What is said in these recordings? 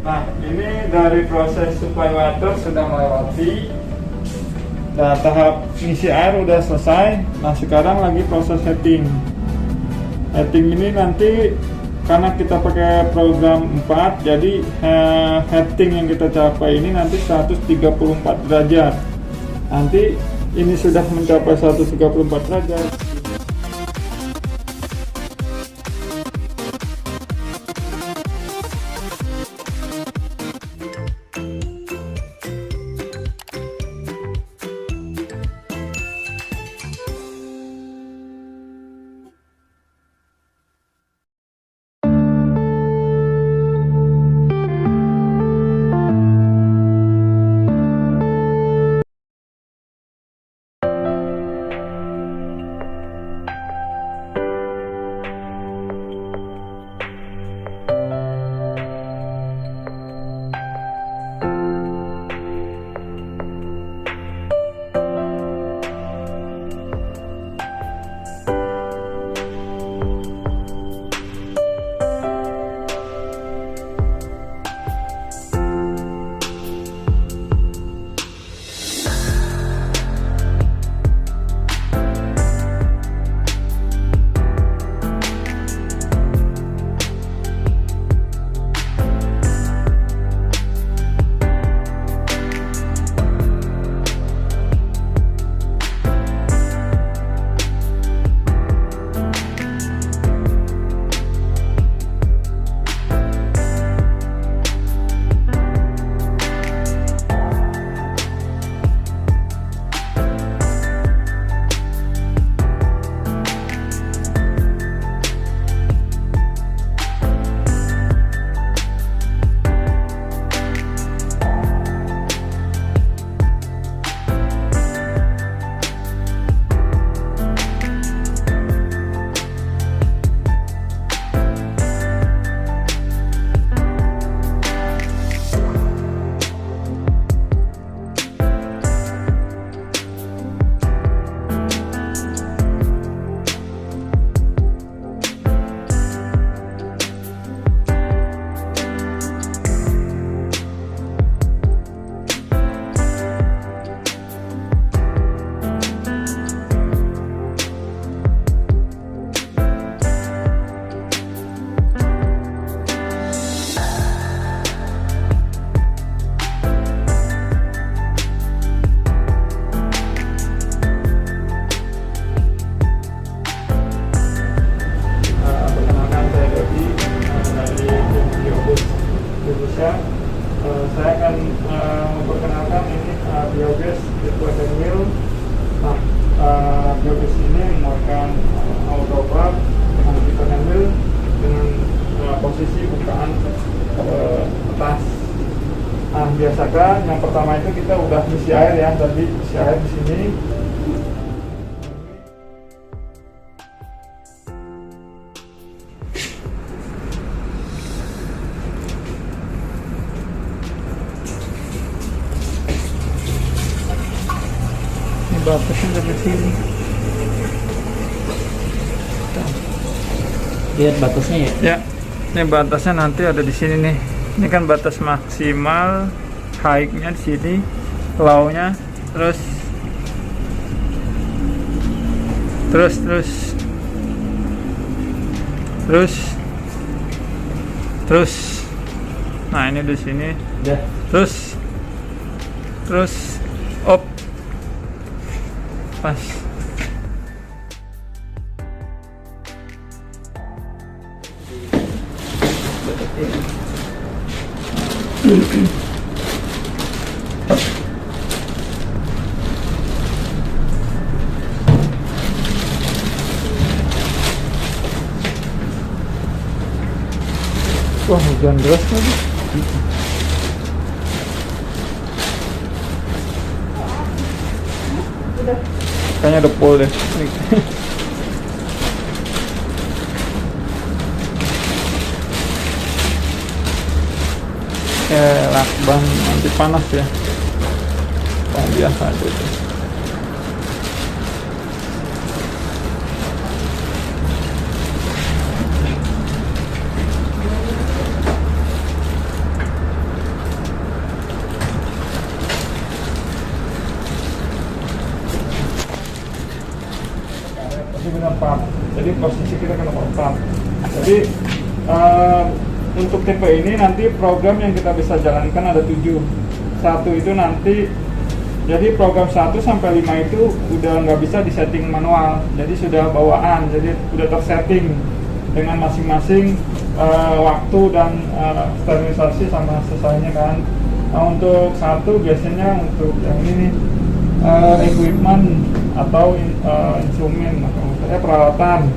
Nah, ini dari proses supply water sudah melewati. Nah, tahap ngisi air udah selesai. Nah, sekarang lagi proses heating. Heating ini nanti karena kita pakai program 4, jadi heating yang kita capai ini nanti 134 derajat. Nanti ini sudah mencapai 134 derajat. Saya akan memperkenalkan ini biogas depletion wheel. Nah, biogas ini merupakan autoclave depletion wheel dengan posisi bukaan atas. Nah, biasakan yang pertama itu kita udah isi air ya, tadi isi air di sini. Batasnya dari sini. Lihat batasnya ya? Ya, ini batasnya nanti ada di sini nih. Ini kan batas maksimal, high-nya di sini, low-nya, terus. Nah, ini di sini. Udah. Terus op. Pas. Wah, hujan deras lagi. Kayaknya udah full deh. Lakban nanti panas ya. Biasa aja tuh. dan 4. Jadi posisi kita ke nomor 4. Jadi untuk tipe ini nanti program yang kita bisa jalankan ada 7. Satu itu nanti, jadi program 1 sampai 5 itu udah nggak bisa disetting manual, jadi sudah bawaan, jadi udah tersetting dengan masing-masing waktu dan sterilisasi sama selesainya kan. Nah, untuk 1 biasanya untuk yang ini nih, equipment atau instrumen atau peralatan.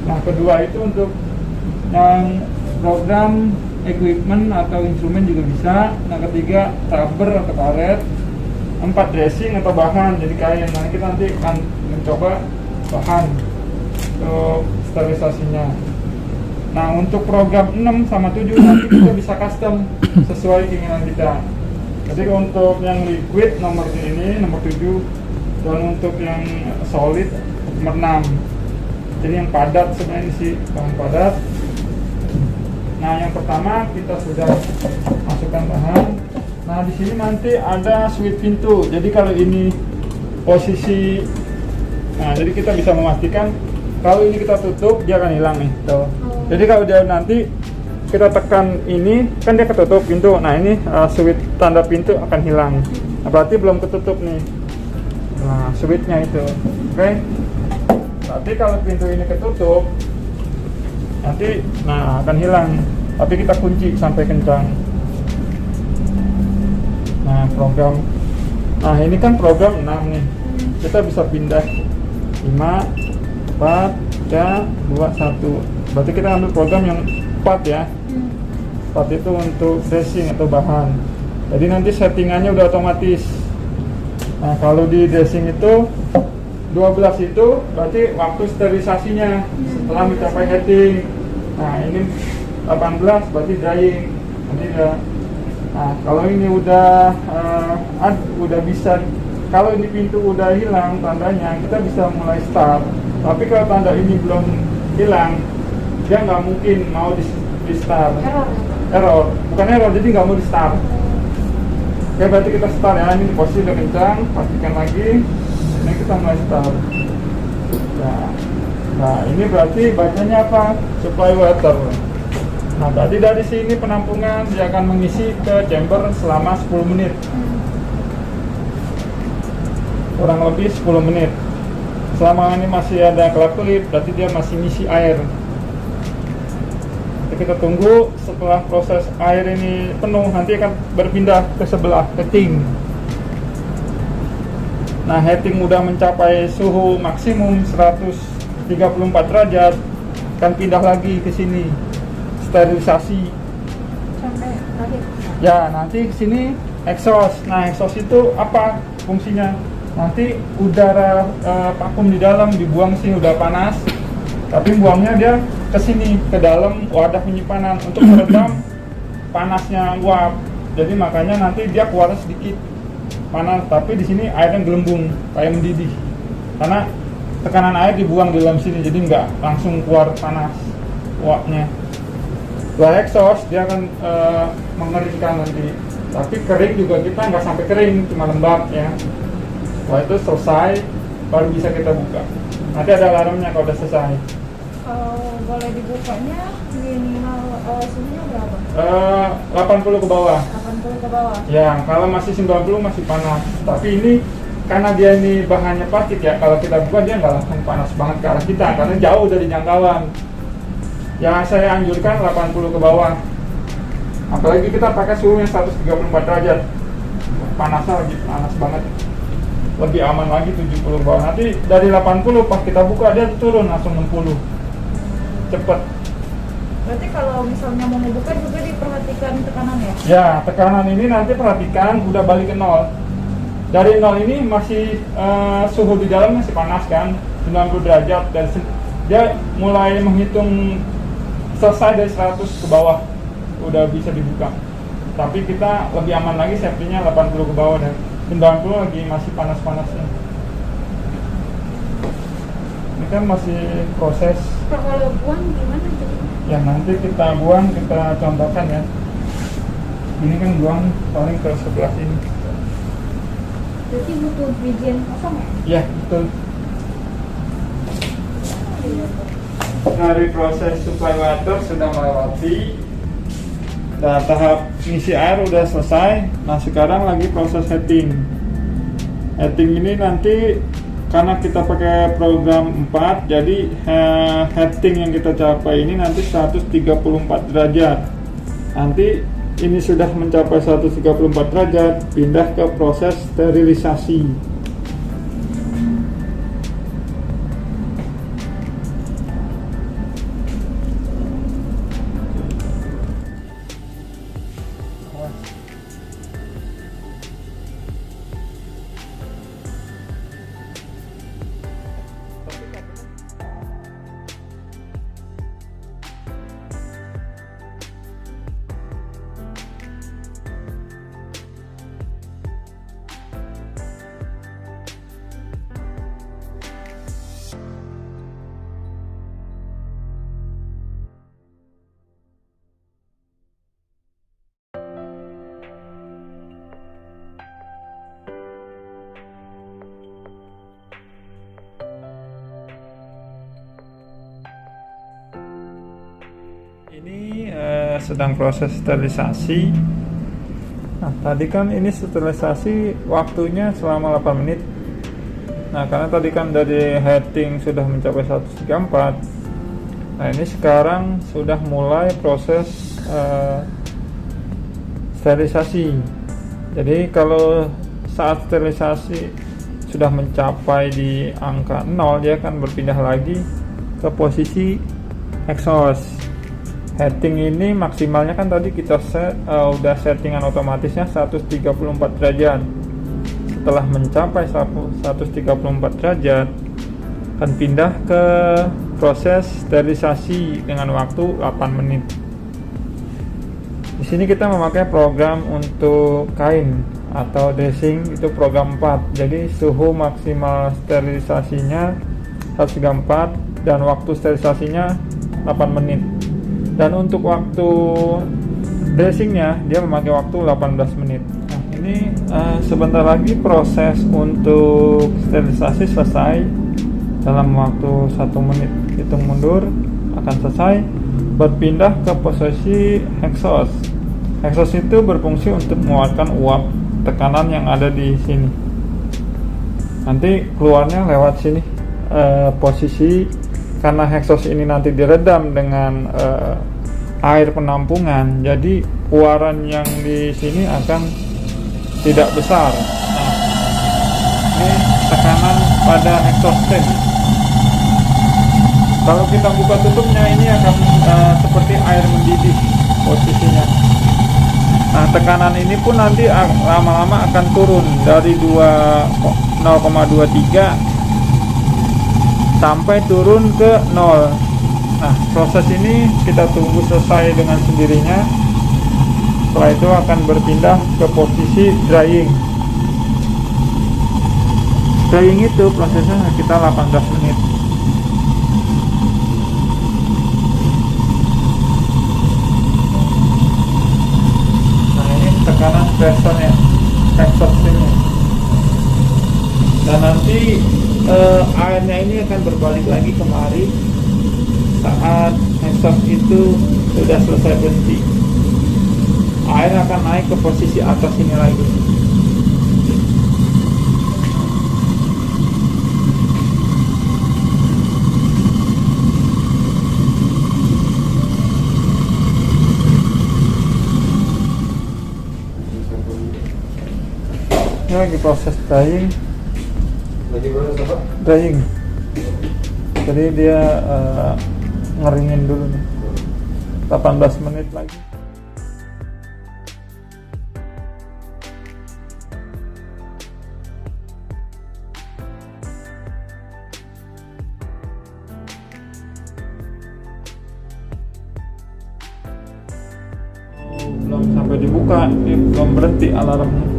Nah, kedua itu untuk yang program equipment atau instrumen juga bisa. Nah, ketiga rubber atau karet. 4 dressing atau bahan, jadi kain. Nah, kita nanti akan mencoba bahan untuk sterilisasinya. Nah, untuk program 6 sama 7 nanti kita bisa custom sesuai keinginan kita. Jadi untuk yang liquid nomor ini nomor 7, dan untuk yang solid nomor 6. Jadi yang padat sebenarnya sih bahan padat. Nah, yang pertama kita sudah masukkan bahan. Nah, di sini nanti ada switch pintu. Jadi kalau ini posisi, nah jadi kita bisa memastikan kalau ini kita tutup dia akan hilang nih. Tuh. Jadi kalau dia nanti kita tekan ini kan dia ketutup pintu. Nah, ini switch tanda pintu akan hilang. Nah, berarti belum ketutup nih. Nah, switchnya itu. Oke. Tapi kalau pintu ini ketutup nanti akan hilang. Tapi kita kunci sampai kencang. Nah, program. Nah, ini kan program 6 nih. Kita bisa pindah 5 4 3 2 1. Berarti kita ambil program yang 4 ya. 4 itu untuk dressing atau bahan. Jadi nanti settingannya udah otomatis. Nah, kalau di dressing itu 12 itu berarti waktu sterilisasinya setelah mencapai heating. Nah, ini 18 berarti drying. Nanti udah. Nah, kalau ini udah bisa, kalau ini pintu udah hilang tandanya, kita bisa mulai start. Tapi kalau tanda ini belum hilang, dia nggak mungkin mau di start. Error, bukan error, jadi nggak mau di start. Oke, berarti kita start ya. Ini posisi udah kencang, pastikan lagi. Ini kita mulai start. Nah, ini berarti bacanya apa? Supply water. Nah, berarti dari sini penampungan dia akan mengisi ke chamber selama 10 menit. Kurang lebih 10 menit. Selama ini masih ada kelap-kelip, berarti dia masih ngisi air. Jadi kita tunggu setelah proses air ini penuh, nanti akan berpindah ke sebelah heating. Nah, heating udah mencapai suhu maksimum 134 derajat, akan pindah lagi ke sini. Sterilisasi sampai akhir. ya, nanti ke sini exhaust. Nah, exhaust itu apa fungsinya? Nanti udara vakum di dalam dibuang sini, udah panas, tapi buangnya dia ke sini, ke dalam wadah penyimpanan untuk meredam panasnya uap. Jadi makanya nanti dia keluar sedikit panas, tapi di sini airnya gelembung kayak mendidih karena tekanan air dibuang di dalam sini, jadi nggak langsung keluar panas uapnya. Setelah exhaust dia akan mengeringkan nanti, tapi kering juga kita nggak sampai kering, cuma lembab ya. Setelah itu selesai baru bisa kita buka. Nanti ada alarmnya kalau udah selesai. Boleh dibukanya minimal suhunya berapa? 80 ke bawah. 80 ke bawah. Ya, kalau masih 90 masih panas. Tapi ini karena dia ini bahannya plastik ya, kalau kita buka dia nggak langsung panas banget ke arah kita karena jauh dari jangkauan. Ya, saya anjurkan 80 ke bawah. Apalagi kita pakai suhunya 134 derajat. Panasnya lagi panas banget. Lebih aman lagi 70 ke bawah. Nanti dari 80 pas kita buka dia turun langsung 60. Cepet. Berarti kalau misalnya mau ngebuka juga diperhatikan tekanan ya? Ya, tekanan ini nanti perhatikan udah balik ke 0. Dari 0 ini masih suhu di dalam masih panas kan, 90 derajat, dan dia mulai menghitung selesai dari 100 ke bawah udah bisa dibuka. Tapi kita lebih aman lagi, safety-nya 80 ke bawah dan 90 lagi masih panas-panasnya. Ini kan masih proses. Kalau buang gimana jadi? Ya, nanti kita buang, kita contohkan ya. Ini kan buang paling ke sebelah sini. Berarti butuh bijian kosong ya? Ya, betul. Dari proses supply water sudah melewati. Nah, tahap ngisi air udah selesai. Nah, sekarang lagi proses heating. Heating ini nanti karena kita pakai program 4, jadi heating yang kita capai ini nanti 134 derajat. Nanti ini sudah mencapai 134 derajat, pindah ke proses sterilisasi. Ini sedang proses sterilisasi. Nah, tadi kan ini sterilisasi waktunya selama 8 menit. Nah, karena tadi kan dari heating sudah mencapai 134. Nah, ini sekarang sudah mulai proses sterilisasi. Jadi kalau saat sterilisasi sudah mencapai di angka 0, dia akan berpindah lagi ke posisi exhaust. Heating ini maksimalnya kan tadi kita udah settingan otomatisnya 134 derajat. Setelah mencapai 134 derajat akan pindah ke proses sterilisasi dengan waktu 8 menit. Di sini kita memakai program untuk kain atau dressing, itu program 4. Jadi suhu maksimal sterilisasinya 134 dan waktu sterilisasinya 8 menit. Dan untuk waktu dressingnya dia memakai waktu 18 menit. Nah, ini sebentar lagi proses untuk sterilisasi selesai dalam waktu 1 menit. Hitung mundur akan selesai, berpindah ke posisi exhaust. Exhaust itu berfungsi untuk mengeluarkan uap tekanan yang ada di sini. Nanti keluarnya lewat sini posisi. Karena exhaust ini nanti diredam dengan air penampungan, jadi keluaran yang di sini akan tidak besar. Nah, ini tekanan pada exhaust fan. Kalau kita buka tutupnya, ini akan seperti air mendidih posisinya. Nah, tekanan ini pun nanti lama-lama akan turun dari 0,23 sampai turun ke 0. Nah, proses ini kita tunggu selesai dengan sendirinya. Setelah itu akan berpindah ke posisi drying. Drying itu prosesnya kita 18 menit. Nah, ini tekanan pressurnya, exhaust ini. Dan nanti airnya ini akan berbalik lagi kemari saat exhaust itu sudah selesai berhenti. Air akan naik ke posisi atas ini lagi. Ini lagi proses drying. Drying. Jadi dia ngeringin dulu nih. 18 menit lagi. Belum sampai dibuka, ini belum berhenti alarmnya.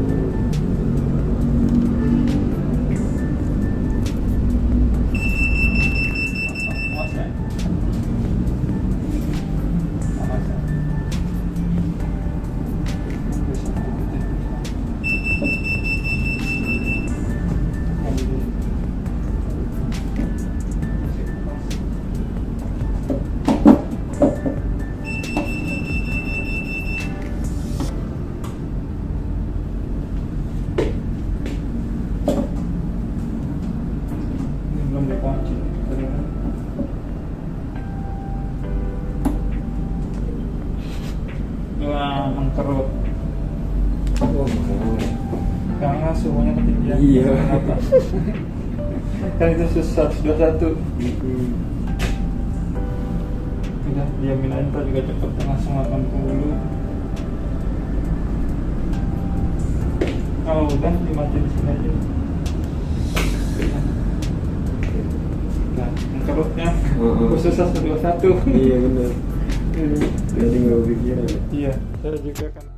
Oh, Karena suhunya ketinggian. Iya. Kenapa? Kan itu 121. Udah diamin aja, ntar juga cepet langsung 80. Kalau udah dimatiin di sini aja. Nah, kerutnya khusus 121. Iya benar. Jadi nggak kepikiran. Iya, saya juga kan.